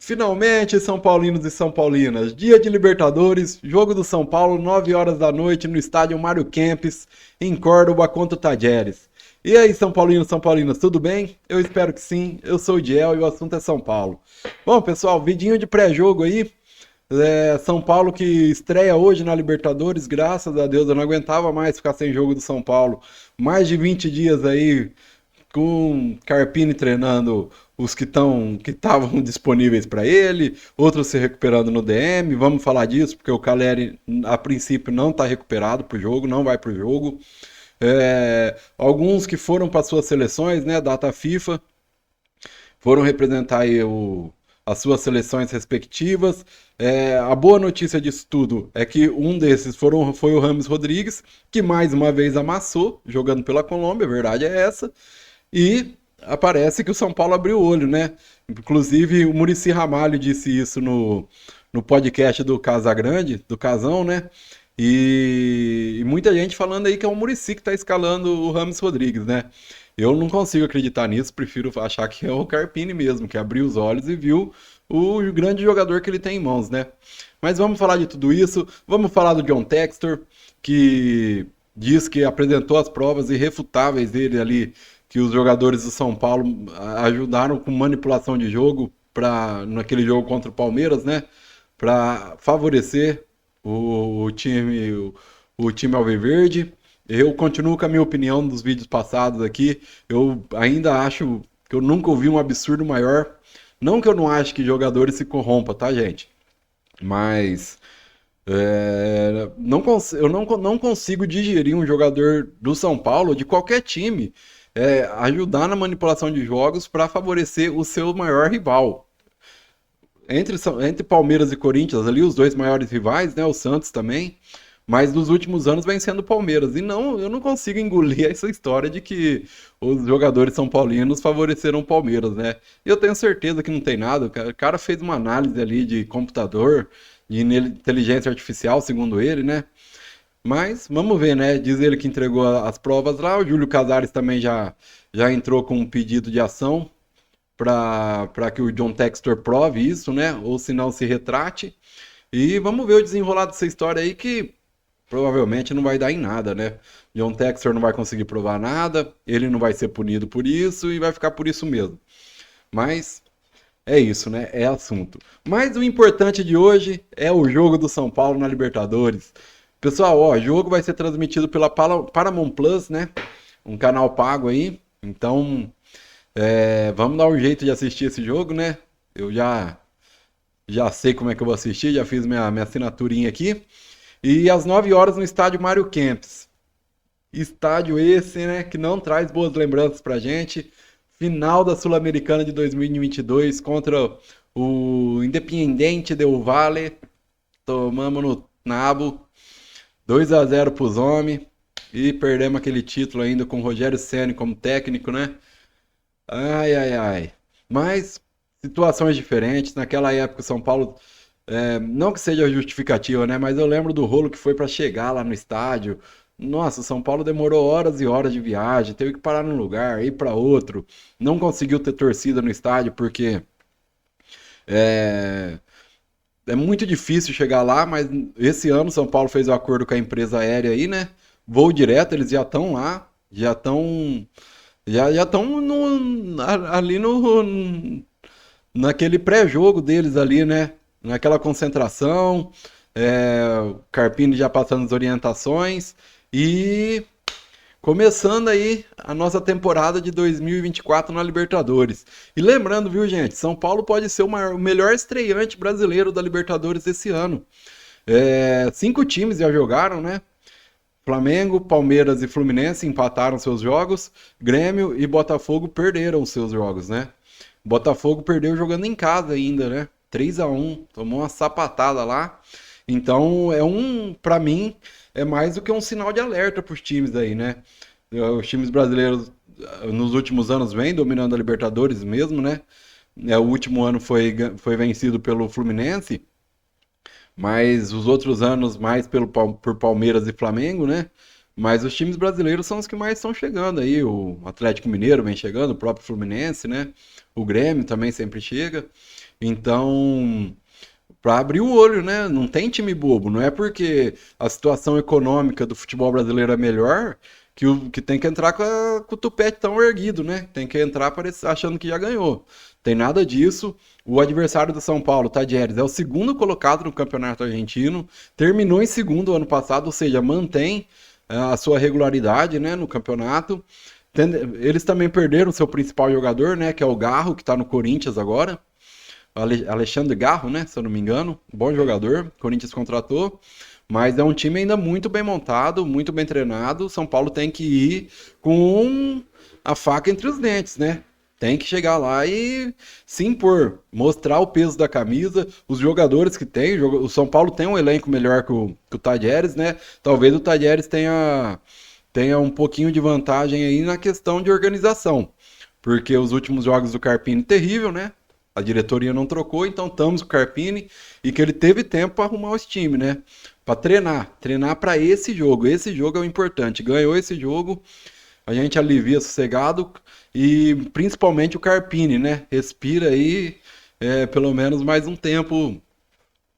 Finalmente, São Paulinos e São Paulinas, dia de Libertadores, jogo do São Paulo, 9 horas da noite, no estádio Mário Kempes, em Córdoba contra o Tajeres. E aí, São Paulinos, São Paulinas, tudo bem? Eu espero que sim, eu sou o Diel e o assunto é São Paulo. Bom, pessoal, vidinho de pré-jogo aí, São Paulo que estreia hoje na Libertadores, graças a Deus, eu não aguentava mais ficar sem jogo do São Paulo. Mais de 20 dias aí com Carpini treinando os que estavam disponíveis para ele, outros se recuperando no DM. Vamos falar disso porque o Caleri a princípio não está recuperado para o jogo, não vai para o jogo. Alguns que foram para suas seleções, né, data FIFA, foram representar aí as suas seleções respectivas. A boa notícia disso tudo é que um desses foi o Rames Rodrigues, que mais uma vez amassou, jogando pela Colômbia, a verdade é essa. E aparece que o São Paulo abriu o olho, né? Inclusive o Muricy Ramalho disse isso no podcast do Casagrande, do Casão, né? E muita gente falando aí que é o Muricy que tá escalando o Rames Rodrigues, né? Eu não consigo acreditar nisso, prefiro achar que é o Carpini mesmo, que abriu os olhos e viu o grande jogador que ele tem em mãos, né? Mas vamos falar de tudo isso, vamos falar do John Textor, que diz que apresentou as provas irrefutáveis dele ali, que os jogadores do São Paulo ajudaram com manipulação de jogo naquele jogo contra o Palmeiras, né? Para favorecer o time alviverde. Eu continuo com a minha opinião dos vídeos passados aqui. Eu ainda acho que eu nunca ouvi um absurdo maior. Não que eu não ache que jogadores se corrompam, tá, gente? Mas eu não consigo digerir um jogador do São Paulo, de qualquer time, ajudar na manipulação de jogos para favorecer o seu maior rival. Entre Palmeiras e Corinthians, ali, os dois maiores rivais, né? O Santos também. Mas nos últimos anos vem sendo o Palmeiras. E não, eu não consigo engolir essa história de que os jogadores são paulinos favoreceram o Palmeiras, né? E eu tenho certeza que não tem nada. O cara fez uma análise ali de computador, de inteligência artificial, segundo ele, né? Mas vamos ver, né? Diz ele que entregou as provas lá. O Júlio Casares também já entrou com um pedido de ação para que o John Textor prove isso, né? Ou se não, se retrate. E vamos ver o desenrolar dessa história aí que provavelmente não vai dar em nada, né? John Textor não vai conseguir provar nada, ele não vai ser punido por isso e vai ficar por isso mesmo. Mas é isso, né? É assunto. Mas o importante de hoje é o jogo do São Paulo na Libertadores. Pessoal, ó, o jogo vai ser transmitido pela Paramount Plus, né? Um canal pago aí. Então, vamos dar um jeito de assistir esse jogo, né? Eu já sei como é que eu vou assistir, já fiz minha assinaturinha aqui. E às 9 horas no estádio Mário Kempes. Estádio esse, né, que não traz boas lembranças pra gente. Final da Sul-Americana de 2022 contra o Independiente Del Valle. Tomamos no nabo. 2-0 pros homens. E perdemos aquele título ainda com o Rogério Ceni como técnico, né? Ai, ai, ai. Mas situações diferentes. Naquela época o São Paulo, não que seja justificativa, né? Mas eu lembro do rolo que foi para chegar lá no estádio. Nossa, o São Paulo demorou horas e horas de viagem, teve que parar num lugar, ir para outro. Não conseguiu ter torcida no estádio porque é, é muito difícil chegar lá, mas esse ano São Paulo fez o acordo com a empresa aérea aí, né? Voo direto, eles já estão lá, já estão ali naquele pré-jogo deles ali, né? Naquela concentração, o Carpini já passando as orientações e começando aí a nossa temporada de 2024 na Libertadores. E lembrando, viu, gente, São Paulo pode ser o melhor estreante brasileiro da Libertadores esse ano. 5 times já jogaram, né? Flamengo, Palmeiras e Fluminense empataram seus jogos. Grêmio e Botafogo perderam seus jogos, né? Botafogo perdeu jogando em casa ainda, né? 3-1, tomou uma sapatada lá. Então, para mim, é mais do que um sinal de alerta para os times aí, né? Os times brasileiros nos últimos anos vêm dominando a Libertadores mesmo, né? O último ano foi vencido pelo Fluminense, mas os outros anos mais por Palmeiras e Flamengo, né? Mas os times brasileiros são os que mais estão chegando aí. O Atlético Mineiro vem chegando, o próprio Fluminense, né? O Grêmio também sempre chega. Então, para abrir o olho, né? Não tem time bobo. Não é porque a situação econômica do futebol brasileiro é melhor que tem que entrar com o tupete tão erguido, né? Tem que entrar achando que já ganhou. Tem nada disso. O adversário do São Paulo, Tadieres, é o segundo colocado no campeonato argentino. Terminou em segundo ano passado, ou seja, mantém a sua regularidade, né, no campeonato. Eles também perderam seu principal jogador, né? Que é o Garro, que está no Corinthians agora. Alexandre Garro, né? Se eu não me engano, bom jogador. O Corinthians contratou, mas é um time ainda muito bem montado, muito bem treinado. O São Paulo tem que ir com a faca entre os dentes, né? Tem que chegar lá e se impor, mostrar o peso da camisa, os jogadores que tem. O São Paulo tem um elenco melhor que o Tadieres, né? Talvez o Tadieres tenha um pouquinho de vantagem aí na questão de organização, porque os últimos jogos do Carpini terrível, né? A diretoria não trocou, então estamos com o Carpini e que ele teve tempo para arrumar os times, né? Para treinar para esse jogo. Esse jogo é o importante. Ganhou esse jogo, a gente alivia sossegado e principalmente o Carpini, né? Respira aí pelo menos mais um tempo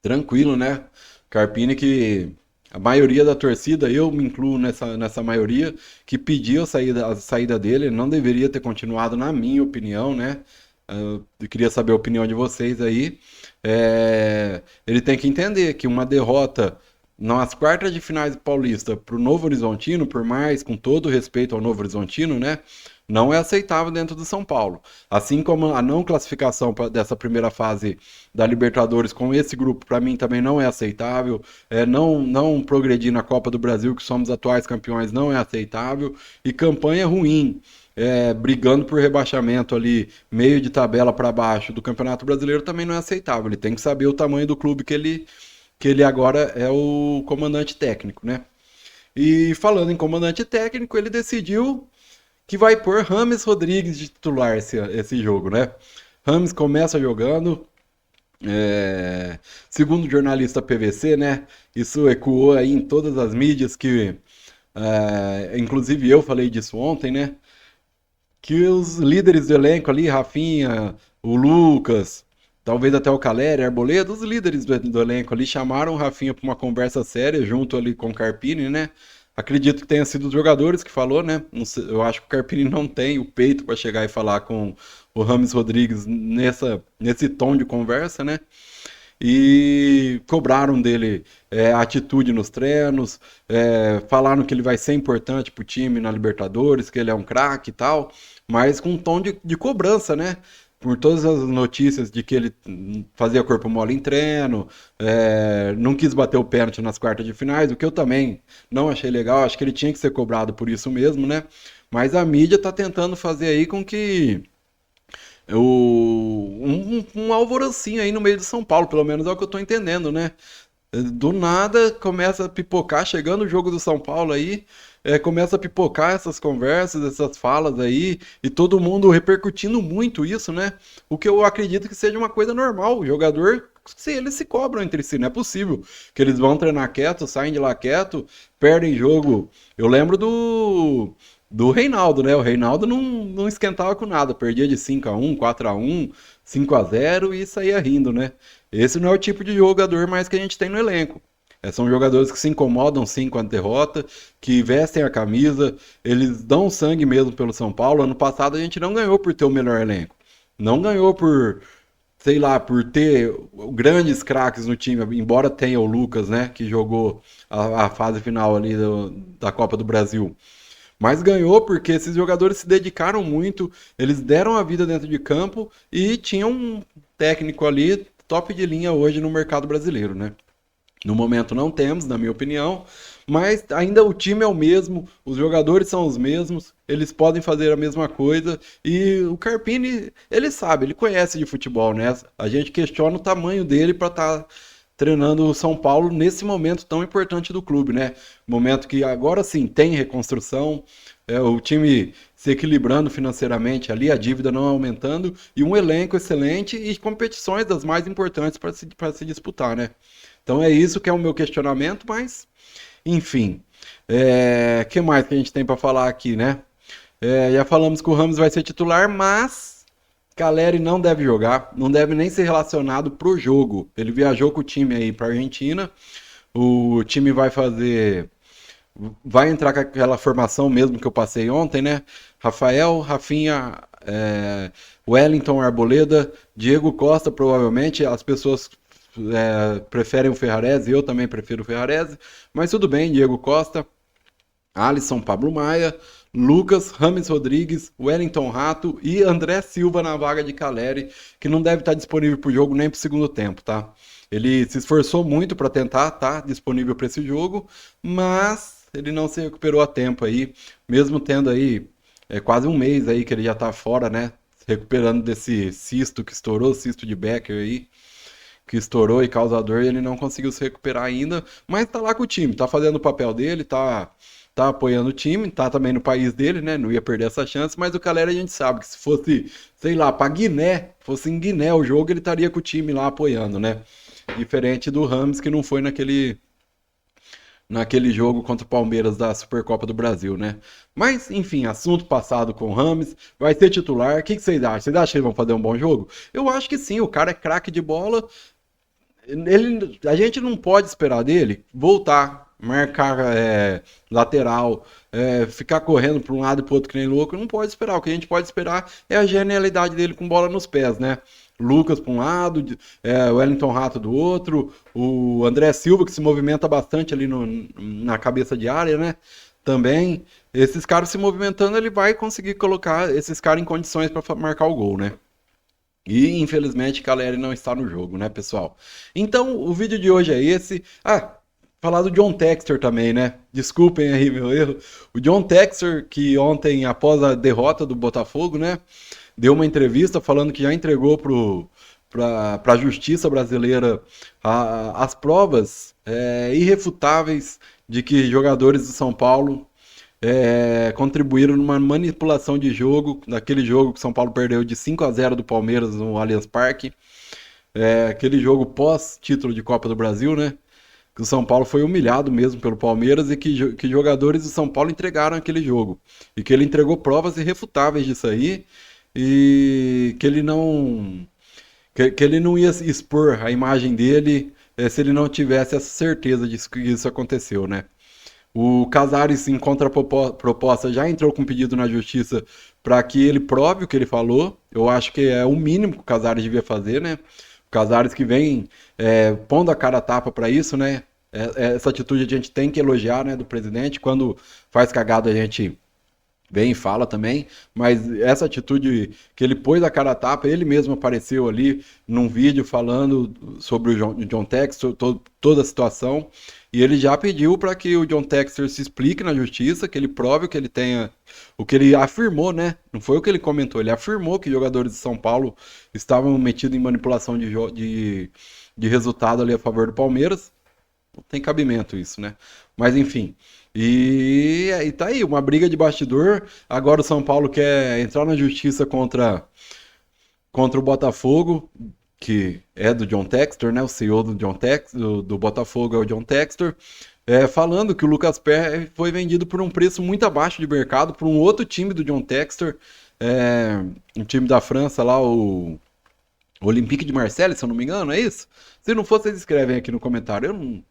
tranquilo, né? Carpini que a maioria da torcida, eu me incluo nessa maioria, que pediu a saída dele, ele não deveria ter continuado, na minha opinião, né? Eu queria saber a opinião de vocês aí. Ele tem que entender que uma derrota nas quartas de finais do Paulista para o Novo Horizontino, por mais, com todo respeito ao Novo Horizontino, né? Não é aceitável dentro do São Paulo. Assim como a não classificação dessa primeira fase da Libertadores com esse grupo, para mim também não é aceitável. Não progredir na Copa do Brasil, que somos atuais campeões, não é aceitável. E campanha ruim, brigando por rebaixamento ali, meio de tabela para baixo do Campeonato Brasileiro, também não é aceitável. Ele tem que saber o tamanho do clube que ele agora é o comandante técnico, né? E falando em comandante técnico, ele decidiu que vai pôr Rames Rodrigues de titular esse jogo, né? Rames começa jogando, segundo o jornalista PVC, né? Isso ecoou aí em todas as mídias inclusive eu falei disso ontem, né? Que os líderes do elenco ali, Rafinha, o Lucas, talvez até o Caleri, Arboleda, os líderes do elenco ali chamaram o Rafinha para uma conversa séria junto ali com o Carpini, né? Acredito que tenha sido os jogadores que falou, né? Eu acho que o Carpini não tem o peito para chegar e falar com o Rames Rodrigues nesse tom de conversa, né? E cobraram dele atitude nos treinos, falaram que ele vai ser importante pro time na Libertadores, que ele é um craque e tal, mas com um tom de cobrança, né? Por todas as notícias de que ele fazia corpo mole em treino, não quis bater o pênalti nas quartas de finais, o que eu também não achei legal, acho que ele tinha que ser cobrado por isso mesmo, né? Mas a mídia tá tentando fazer aí com que um alvorocinho aí no meio de São Paulo, pelo menos é o que eu tô entendendo, né? Do nada começa a pipocar, chegando o jogo do São Paulo aí, começa a pipocar essas conversas, essas falas aí, e todo mundo repercutindo muito isso, né? O que eu acredito que seja uma coisa normal. O jogador, se eles se cobram entre si, não é possível que eles vão treinar quieto, saem de lá quieto, perdem jogo. Eu lembro do Reinaldo, né? O Reinaldo não esquentava com nada, perdia de 5-1, 4-1, 5-0 e saía rindo, né? Esse não é o tipo de jogador mais que a gente tem no elenco. São jogadores que se incomodam sim com a derrota, que vestem a camisa, eles dão sangue mesmo pelo São Paulo. Ano passado a gente não ganhou por ter o melhor elenco. Não ganhou por, sei lá, por ter grandes craques no time, embora tenha o Lucas, né, que jogou a fase final ali da Copa do Brasil. Mas ganhou porque esses jogadores se dedicaram muito, eles deram a vida dentro de campo e tinham um técnico ali top de linha hoje no mercado brasileiro, né? No momento não temos, na minha opinião, mas ainda o time é o mesmo, os jogadores são os mesmos, eles podem fazer a mesma coisa e o Carpini, ele sabe, ele conhece de futebol, né? A gente questiona o tamanho dele para estar treinando o São Paulo nesse momento tão importante do clube, né? Momento que agora sim tem reconstrução, o time se equilibrando financeiramente ali, a dívida não aumentando e um elenco excelente e competições das mais importantes para se disputar, né? Então é isso que é o meu questionamento, mas enfim. Que mais que a gente tem para falar aqui, né? Já falamos que o Ramos vai ser titular, mas Caleri não deve jogar, não deve nem ser relacionado pro jogo. Ele viajou com o time aí pra Argentina. O time vai entrar com aquela formação mesmo que eu passei ontem, né? Rafael, Rafinha, Wellington, Arboleda, Diego Costa, provavelmente. As pessoas preferem o Ferrarese, eu também prefiro o Ferrarese, mas tudo bem, Diego Costa, Alisson, Pablo Maia, Lucas, Rames Rodrigues, Wellington Rato e André Silva na vaga de Caleri, que não deve estar disponível para o jogo nem para o segundo tempo, tá? Ele se esforçou muito para tentar estar disponível para esse jogo, mas ele não se recuperou a tempo aí, mesmo tendo aí quase um mês aí que ele já está fora, né? Se recuperando desse cisto que estourou, cisto de Becker aí, que estourou e causador, e ele não conseguiu se recuperar ainda, mas tá lá com o time, tá fazendo o papel dele, tá apoiando o time, tá também no país dele, né? Não ia perder essa chance, mas o Calera a gente sabe que se fosse, sei lá, pra Guiné, fosse em Guiné o jogo, ele estaria com o time lá apoiando, né? Diferente do Rames, que não foi naquele jogo contra o Palmeiras da Supercopa do Brasil, né? Mas, enfim, assunto passado com o Rames, vai ser titular. O que vocês acham? Vocês acham que eles vão fazer um bom jogo? Eu acho que sim, o cara é craque de bola, a gente não pode esperar dele voltar, marcar lateral, ficar correndo para um lado e para o outro que nem louco. Não pode esperar. O que a gente pode esperar é a genialidade dele com bola nos pés, né? Lucas para um lado, o Wellington Rato do outro, o André Silva que se movimenta bastante ali na cabeça de área, né? Também, esses caras se movimentando, ele vai conseguir colocar esses caras em condições para marcar o gol, né? E infelizmente Caleri não está no jogo, né, pessoal? Então, o vídeo de hoje é esse. Ah, falar do John Textor também, né? Desculpem aí meu erro. O John Textor, que ontem, após a derrota do Botafogo, né, deu uma entrevista falando que já entregou para a justiça brasileira as provas irrefutáveis de que jogadores do São Paulo contribuíram numa manipulação de jogo, naquele jogo que o São Paulo perdeu de 5-0 do Palmeiras no Allianz Parque, aquele jogo pós-título de Copa do Brasil, né? Que o São Paulo foi humilhado mesmo pelo Palmeiras e que jogadores do São Paulo entregaram aquele jogo. E que ele entregou provas irrefutáveis disso aí e que que ele não ia expor a imagem dele se ele não tivesse essa certeza de que isso aconteceu, né? O Casares, em contraproposta, já entrou com pedido na justiça para que ele prove o que ele falou. Eu acho que é o mínimo que o Casares devia fazer, né? O Casares que vem pondo a cara a tapa para isso, né? Essa atitude a gente tem que elogiar, né, do presidente. Quando faz cagada a gente vem e fala também, mas essa atitude que ele pôs a cara a tapa, ele mesmo apareceu ali num vídeo falando sobre o John Textor, toda a situação, e ele já pediu para que o John Textor se explique na justiça, que ele prove o que ele tenha, o que ele afirmou, né? Não foi o que ele comentou, ele afirmou que jogadores de São Paulo estavam metidos em manipulação de resultado ali a favor do Palmeiras. Não tem cabimento isso, né? Mas enfim. E tá aí, uma briga de bastidor. Agora o São Paulo quer entrar na justiça contra o Botafogo, que é do John Textor, né? O CEO do John Textor, do Botafogo é o John Textor, falando que o Lucas Perry foi vendido por um preço muito abaixo de mercado por um outro time do John Textor, um time da França lá, o Olympique de Marseille, se eu não me engano, é isso? Se não for, vocês escrevem aqui no comentário. Eu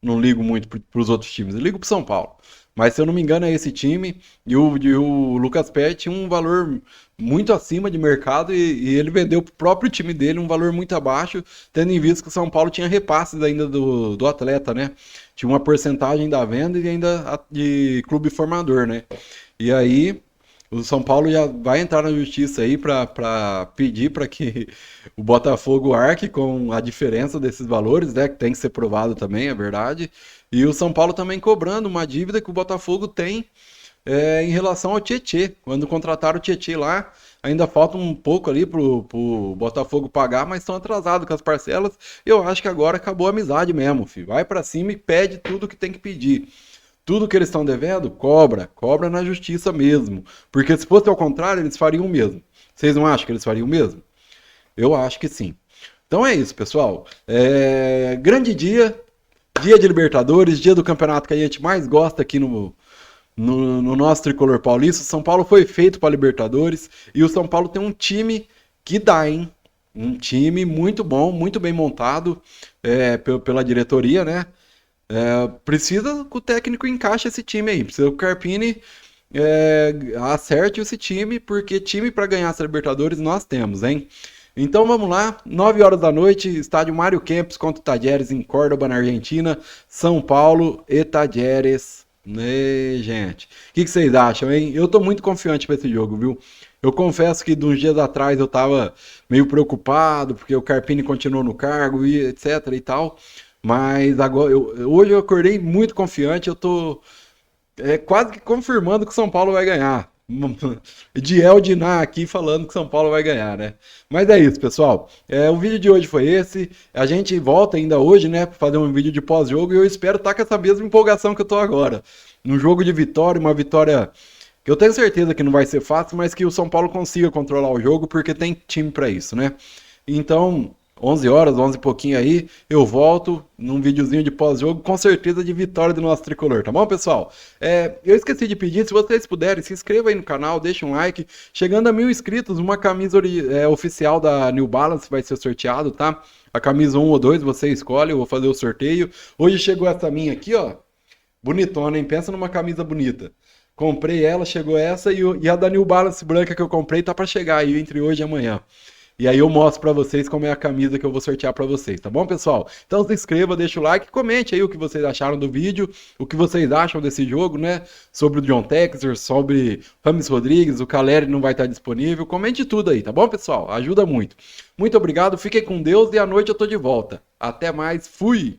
não ligo muito para os outros times, eu ligo para São Paulo. Mas se eu não me engano é esse time, e o Lucas Perry tinha um valor muito acima de mercado e ele vendeu para o próprio time dele um valor muito abaixo, tendo em vista que o São Paulo tinha repasses ainda do atleta, né? Tinha uma porcentagem da venda e ainda de clube formador, né? E aí o São Paulo já vai entrar na justiça aí para pedir para que o Botafogo arque com a diferença desses valores, né? Que tem que ser provado também, é verdade. E o São Paulo também cobrando uma dívida que o Botafogo tem em relação ao Tietê. Quando contrataram o Tietê lá, ainda falta um pouco ali pro Botafogo pagar, mas estão atrasados com as parcelas. Eu acho que agora acabou a amizade mesmo, filho. Vai para cima e pede tudo que tem que pedir. Tudo que eles estão devendo, cobra na justiça mesmo. Porque se fosse ao contrário, eles fariam o mesmo. Vocês não acham que eles fariam o mesmo? Eu acho que sim. Então é isso, pessoal. Grande dia de Libertadores, dia do campeonato que a gente mais gosta aqui no nosso tricolor paulista. O São Paulo foi feito para Libertadores e o São Paulo tem um time que dá, hein? Um time muito bom, muito bem montado pela diretoria, né? Precisa que o técnico encaixe esse time aí. Precisa que o Carpini acerte esse time, porque time para ganhar essa Libertadores nós temos, hein? Então vamos lá, 9 horas da noite, estádio Mário Kempes contra o Talleres em Córdoba, na Argentina, São Paulo e Talleres, né, gente? O que vocês acham, hein? Eu tô muito confiante para esse jogo, viu? Eu confesso que de uns dias atrás eu tava meio preocupado, porque o Carpini continuou no cargo e etc e tal, mas agora hoje eu acordei muito confiante, eu tô quase que confirmando que o São Paulo vai ganhar. De Eldinar aqui falando que São Paulo vai ganhar, né? Mas é isso, pessoal. O vídeo de hoje foi esse. A gente volta ainda hoje, né, para fazer um vídeo de pós-jogo e eu espero estar com essa mesma empolgação que eu tô agora. Num jogo de vitória, uma vitória que eu tenho certeza que não vai ser fácil, mas que o São Paulo consiga controlar o jogo porque tem time para isso, né? Então, 11 horas, 11 e pouquinho aí, eu volto num videozinho de pós-jogo, com certeza de vitória do nosso tricolor, tá bom, pessoal? Eu esqueci de pedir, se vocês puderem, se inscreva aí no canal, deixa um like. Chegando a 1.000 inscritos, uma camisa oficial da New Balance vai ser sorteado, tá? A camisa 1 ou 2 você escolhe, eu vou fazer o sorteio. Hoje chegou essa minha aqui, ó, bonitona, hein? Pensa numa camisa bonita. Comprei ela, chegou essa e a da New Balance branca que eu comprei tá para chegar aí entre hoje e amanhã. E aí eu mostro pra vocês como é a camisa que eu vou sortear pra vocês, tá bom, pessoal? Então se inscreva, deixa o like, comente aí o que vocês acharam do vídeo, o que vocês acham desse jogo, né? Sobre o John Texer, sobre Rames Rodrigues, o Caleri não vai estar disponível, comente tudo aí, tá bom, pessoal? Ajuda muito. Muito obrigado, fiquem com Deus e à noite eu tô de volta. Até mais, fui!